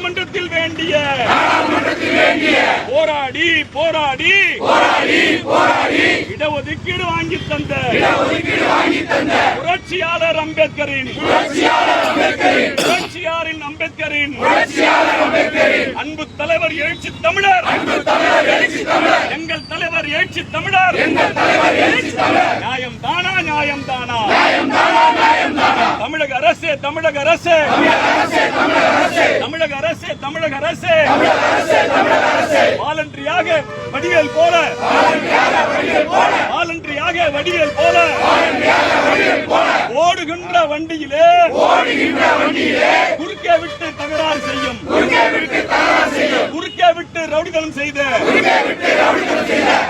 நாடாளுமன்றத்தில் வேண்டிய போராடி போராடி இடஒதுக்கீடு வாங்கி தந்த புரட்சியாளர் அம்பேத்கரின் அன்பு தலைவர் எழுச்சி தமிழர், எங்கள் தலைவர் எழுச்சி தமிழர். நியாயம் தானா, நியாயம் தானா? தமிழக அரசு, தமிழக அரசு, தமிழக அரசு, தமிழக அரசு வாலண்டரியாக வடிவேல் போல, வாலண்டரியாக வடிவேல் போல ஓடுகின்ற வண்டியிலே குறுக்கே விட்டு தகராறு செய்யும், குறுக்கே விட்டு ரவுடிதனம் செய்த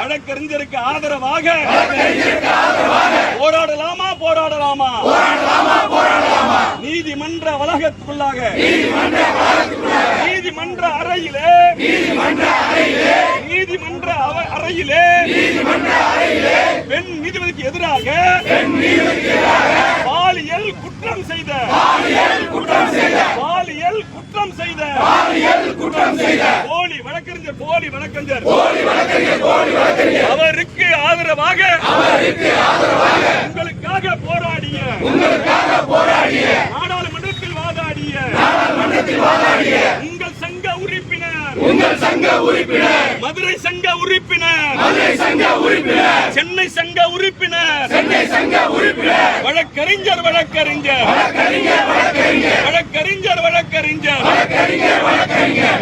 வழக்கறிஞருக்கு ஆதரவாக போராடலாமா, போராடலாமா? நீதிமன்ற வளாகத்துக்குள்ளாக, நீதிமன்ற அறையிலே, நீதிமன்ற அறையிலே பெண் நீதிபதிக்கு எதிராக பாலியல் குற்றம் செய்த, பாலியல் குற்றம் செய்த போலி வழக்கறிஞர், போலி வழக்கறிஞர் அவருக்கு ஆதரவாக உங்களுக்காக போராடிய, நாடாளுமன்றத்தில் வாதாடிய உங்கள் சங்க உறுப்பினர், மதுரை சங்க உறுப்பினர், சென்னை சங்க உறுப்பினர், வழக்கறிஞர், வழக்கறிஞர், வழக்கறிஞர், வழக்கறிஞர்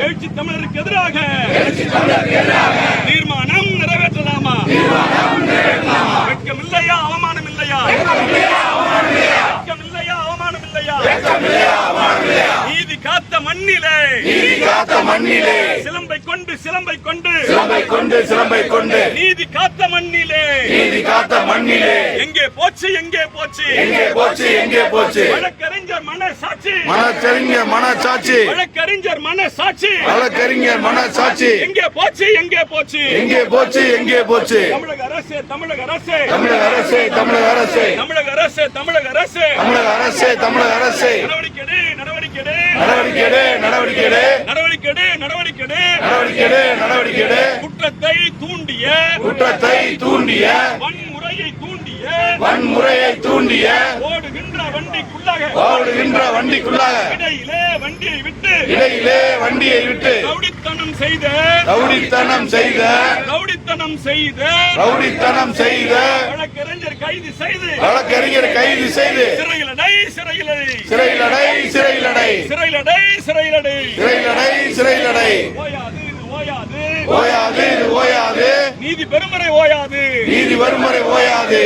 எழுச்சி தமிழருக்கு எதிராக தீர்மானம் நிறைவேற்றலாமா? வெட்கம் இல்லையா, அவமானம் இல்லையா? வெட்கம் இல்லையா, அவமானம் இல்லையா? நீதி காத்த மண்ணிலே, சிலம்பை கொண்டு, சிலம்பை கொண்டு, சிலம்பை கொண்டு நீதி காத்த மண்ணிலே, எங்கே போச்சு, எங்கே போச்சு, எங்கே போச்சு வழக்கறிஞர் மனசாட்சி, மனசாட்சி, வழக்கறிஞர் மனசாட்சி, மனசாட்சி எங்கே போச்சு, எங்கே போச்சு, எங்கே போச்சு? தமிழக அரசு, தமிழக அரசு, தமிழக அரசு, தமிழக அரசு, தமிழக அரசு, தமிழக அரசு, தமிழக அரசு, தமிழக அரசு நடவடிக்கை, நடவடிக்கை, நடவடிக்கை, நடவடிக்கை, நடவடிக்கை, நடவடிக்கை குற்றத்தை தூண்டிய, வன்முறையை தூண்டிய ஓடுகின்ற வண்டிக்குள்ளாக இடையிலே வண்டியை விட்டு ரவுடித்தனம் செய்த வழக்கறிஞர் கைது செய்து சிறையிலடை ஓயாது, நீதி பெருமறை ஓயாது.